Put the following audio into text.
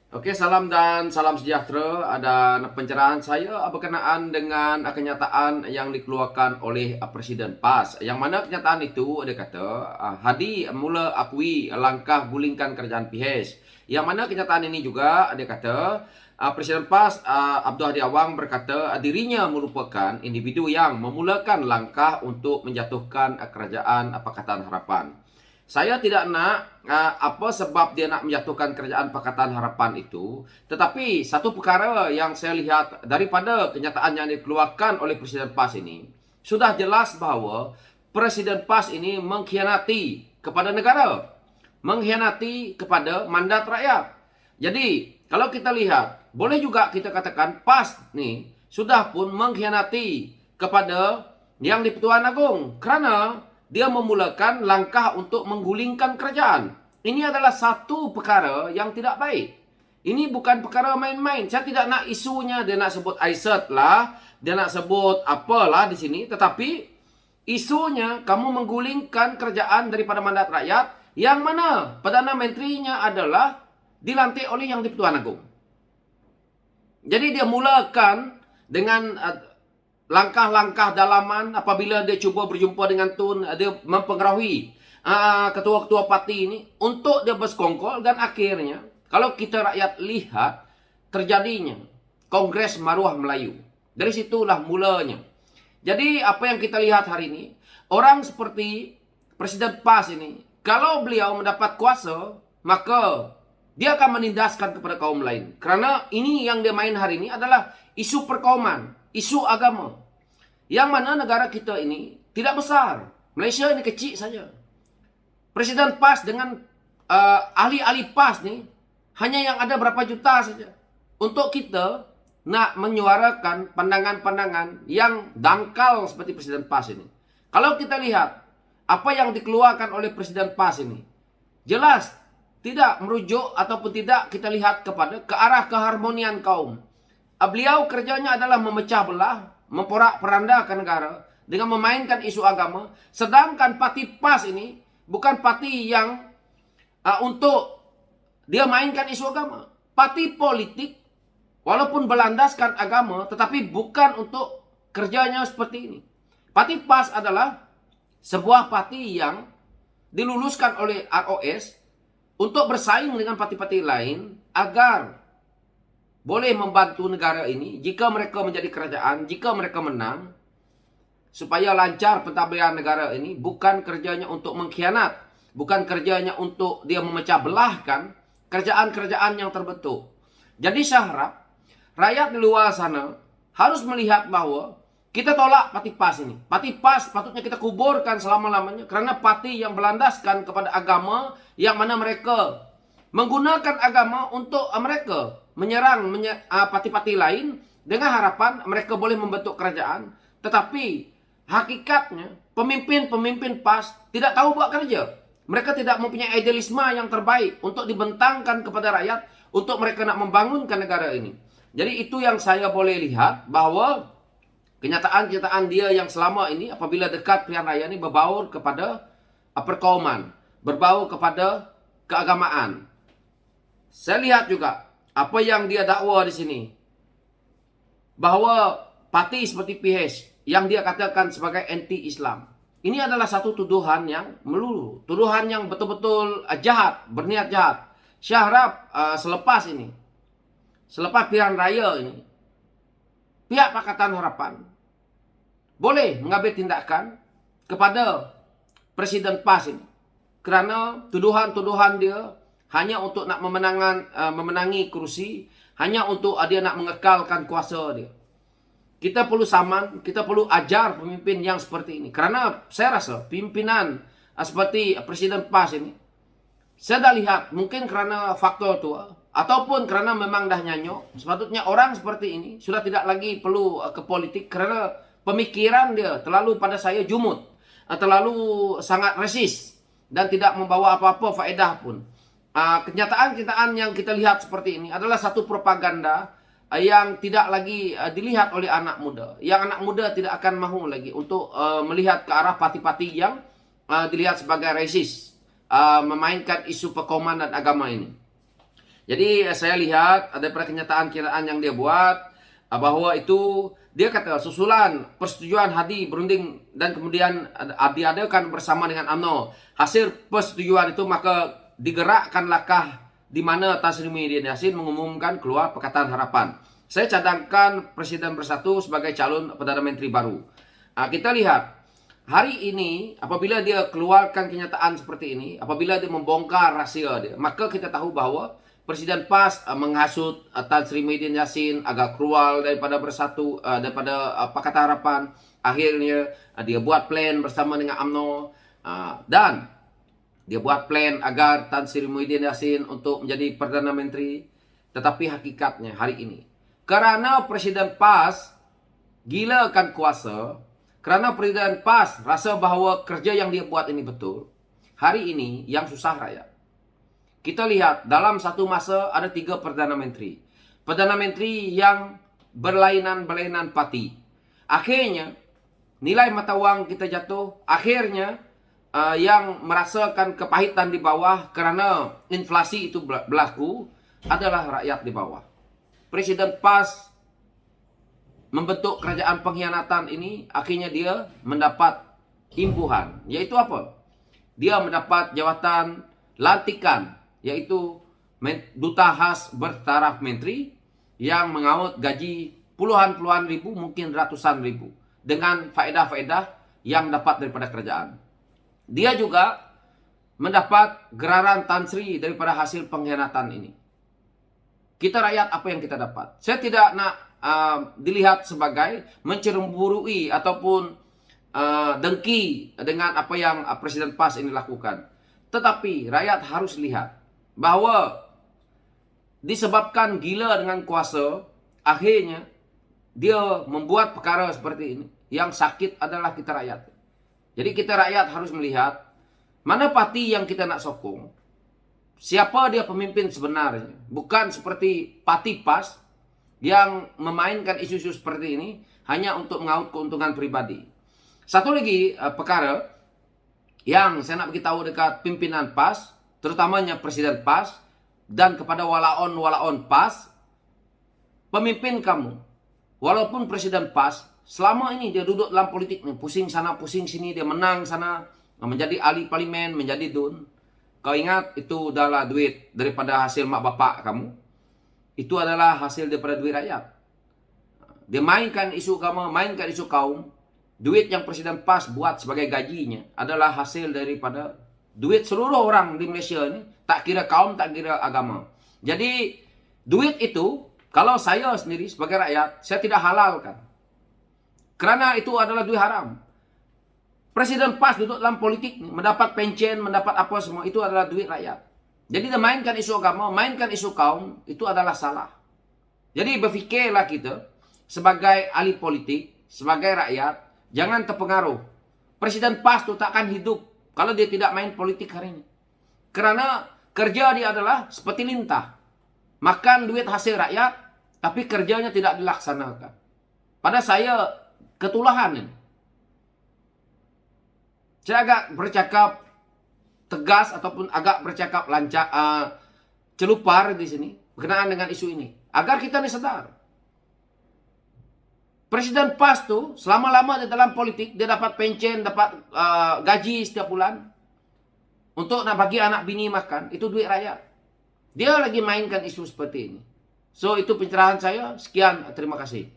Oke, salam dan salam sejahtera. Ada pencerahan saya berkenaan dengan kenyataan yang dikeluarkan oleh Presiden PAS. Yang mana kenyataan itu dia kata, Hadi mula akui langkah gulingkan kerajaan PH. Yang mana kenyataan ini juga dia kata, Presiden PAS Abdul Hadi Awang berkata dirinya merupakan individu yang memulakan langkah untuk menjatuhkan kerajaan Pakatan Harapan. Saya tidak nak apa sebab dia nak menjatuhkan kerajaan Pakatan Harapan itu. Tetapi satu perkara yang saya lihat daripada kenyataan yang dikeluarkan oleh Presiden PAS ini, sudah jelas bahawa Presiden PAS ini mengkhianati kepada negara. Mengkhianati kepada mandat rakyat. Jadi, kalau kita lihat, boleh juga kita katakan PAS ni sudah pun mengkhianati kepada yang di-Pertuan Agong. Kerana dia memulakan langkah untuk menggulingkan kerajaan. Ini adalah satu perkara yang tidak baik. Ini bukan perkara main-main. Saya tidak nak isunya dia nak sebut ISET lah, dia nak sebut apalah di sini, tetapi isunya kamu menggulingkan kerajaan daripada mandat rakyat yang mana Perdana Menterinya adalah dilantik oleh yang di-Pertuan Agong. Jadi dia mulakan dengan langkah-langkah dalaman apabila dia cuba berjumpa dengan Tun, dia mempengaruhi ketua-ketua parti ini untuk dia bersekongkol, dan akhirnya kalau kita rakyat lihat terjadinya Kongres Maruah Melayu. Dari situlah mulanya. Jadi apa yang kita lihat hari ini, orang seperti Presiden PAS ini, kalau beliau mendapat kuasa, maka dia akan menindaskan kepada kaum lain. Kerana ini yang dia main hari ini adalah isu perkauman, isu agama. Yang mana negara kita ini tidak besar. Malaysia ini kecil saja. Presiden PAS dengan ahli-ahli PAS ni hanya yang ada berapa juta saja. Untuk kita nak menyuarakan pandangan-pandangan yang dangkal seperti Presiden PAS ini. Kalau kita lihat apa yang dikeluarkan oleh Presiden PAS ini, jelas tidak merujuk ataupun tidak kita lihat kepada ke arah keharmonian kaum. Beliau kerjanya adalah memecah belah, memporak-perandakan negara dengan memainkan isu agama. Sedangkan parti PAS ini bukan parti yang untuk dia mainkan isu agama. Parti politik walaupun berlandaskan agama tetapi bukan untuk kerjanya seperti ini. Parti PAS adalah sebuah parti yang diluluskan oleh ROS untuk bersaing dengan parti-parti lain agar boleh membantu negara ini jika mereka menjadi kerajaan, jika mereka menang, supaya lancar pentadbiran negara ini. Bukan kerjanya untuk mengkhianat, bukan kerjanya untuk dia memecah belahkan kerajaan-kerajaan yang terbentuk. Jadi saya harap rakyat di luar sana harus melihat bahawa kita tolak parti PAS ini. Parti PAS patutnya kita kuburkan selama-lamanya kerana parti yang berlandaskan kepada agama, yang mana mereka menggunakan agama untuk mereka menyerang parti-parti lain dengan harapan mereka boleh membentuk kerajaan. Tetapi hakikatnya pemimpin-pemimpin PAS tidak tahu buat kerja. Mereka tidak mempunyai idealisme yang terbaik untuk dibentangkan kepada rakyat untuk mereka nak membangunkan negara ini. Jadi itu yang saya boleh lihat, bahawa kenyataan-kenyataan dia yang selama ini apabila dekat pilihan raya ini berbaur kepada perkauman, berbaur kepada keagamaan. Saya lihat juga apa yang dia dakwa di sini, bahawa parti seperti PH yang dia katakan sebagai anti-Islam, ini adalah satu tuduhan yang melulu, tuduhan yang betul-betul jahat, berniat jahat. Saya harap selepas ini, selepas pilihan raya ini, pihak Pakatan Harapan boleh mengambil tindakan kepada Presiden PAS ini. Kerana tuduhan-tuduhan dia hanya untuk nak memenangi kursi, hanya untuk dia nak mengekalkan kuasa dia. Kita perlu saman, kita perlu ajar pemimpin yang seperti ini. Kerana saya rasa pimpinan seperti Presiden PAS ini, saya dah lihat mungkin kerana faktor tua ataupun kerana memang dah nyanyuk, sepatutnya orang seperti ini sudah tidak lagi perlu ke politik kerana pemikiran dia terlalu pada saya jumut, terlalu sangat resis dan tidak membawa apa-apa faedah pun. Kenyataan-kenyataan yang kita lihat seperti ini adalah satu propaganda yang tidak lagi dilihat oleh anak muda. Yang anak muda tidak akan mahu lagi untuk melihat ke arah parti-parti yang dilihat sebagai resis, memainkan isu perkauman dan agama ini. Jadi saya lihat daripada kenyataan-kenyataan yang dia buat bahwa itu dia kata susulan persetujuan Hadi berunding dan kemudian diadakan bersama dengan UMNO. Hasil persetujuan itu maka digerakkan langkah di mana Tan Sri Muhyiddin Yassin mengumumkan keluar Pakatan Harapan. Saya cadangkan Presiden Bersatu sebagai calon Perdana Menteri baru. Kita lihat hari ini apabila dia keluarkan kenyataan seperti ini, apabila dia membongkar rahsia dia, maka kita tahu bahawa Presiden PAS menghasut Tan Sri Muhyiddin Yassin agar keluar daripada Bersatu, daripada Pakatan Harapan. Akhirnya dia buat plan bersama dengan UMNO dan dia buat plan agar Tan Sri Muhyiddin Yassin untuk menjadi Perdana Menteri. Tetapi hakikatnya hari ini, kerana Presiden PAS gilakan kuasa, kerana Presiden PAS rasa bahawa kerja yang dia buat ini betul, hari ini yang susah rakyat. Kita lihat dalam satu masa ada 3 Perdana Menteri. Perdana Menteri yang berlainan-berlainan parti. Akhirnya nilai mata wang kita jatuh. Akhirnya yang merasakan kepahitan di bawah kerana inflasi itu berlaku adalah rakyat di bawah. Presiden PAS membentuk kerajaan pengkhianatan ini, akhirnya dia mendapat imbuhan. Yaitu apa? Dia mendapat jawatan lantikan, yaitu duta khas bertaraf menteri yang mengaut gaji puluhan ribu, mungkin ratusan ribu, dengan faedah-faedah yang dapat daripada kerajaan. Dia juga mendapat geraran Tan Sri daripada hasil pengkhianatan ini. Kita rakyat apa yang kita dapat? Saya tidak nak dilihat sebagai mencemburui ataupun dengki dengan apa yang Presiden PAS ini lakukan. Tetapi rakyat harus lihat bahawa disebabkan gila dengan kuasa, akhirnya dia membuat perkara seperti ini. Yang sakit adalah kita rakyat. Jadi kita rakyat harus melihat mana parti yang kita nak sokong, siapa dia pemimpin sebenarnya. Bukan seperti parti PAS yang memainkan isu-isu seperti ini hanya untuk mengaut keuntungan pribadi. Satu lagi perkara yang saya nak beritahu dekat pimpinan PAS, terutamanya Presiden PAS dan kepada walaon-walaon PAS, pemimpin kamu, walaupun Presiden PAS, selama ini dia duduk dalam politik nih, pusing sana, pusing sini, dia menang sana, menjadi ahli parlimen, menjadi DUN. Kau ingat itu adalah duit daripada hasil mak bapak kamu. Itu adalah hasil daripada duit rakyat. Dia mainkan isu agama, mainkan isu kaum. Duit yang Presiden PAS buat sebagai gajinya adalah hasil daripada duit seluruh orang di Malaysia ini, tak kira kaum, tak kira agama. Jadi duit itu, kalau saya sendiri sebagai rakyat, saya tidak halalkan. Kerana itu adalah duit haram. Presiden PAS duduk dalam politik, mendapat pencen, mendapat apa semua, itu adalah duit rakyat. Jadi dia mainkan isu agama, mainkan isu kaum, itu adalah salah. Jadi berfikirlah kita sebagai ahli politik, sebagai rakyat, jangan terpengaruh. Presiden PAS itu takkan hidup kalau dia tidak main politik hari ini. Kerana kerja dia adalah seperti lintah. Makan duit hasil rakyat, tapi kerjanya tidak dilaksanakan. Pada saya, ketulahan ini. Saya agak bercakap tegas ataupun agak bercakap lancak, celupar di sini berkenaan dengan isu ini. Agar kita ini sadar. Presiden PAS tu selama-lama di dalam politik, dia dapat pencen, dapat gaji setiap bulan. Untuk nak bagi anak bini makan, itu duit rakyat. Dia lagi mainkan isu seperti ini. So itu pencerahan saya. Sekian, terima kasih.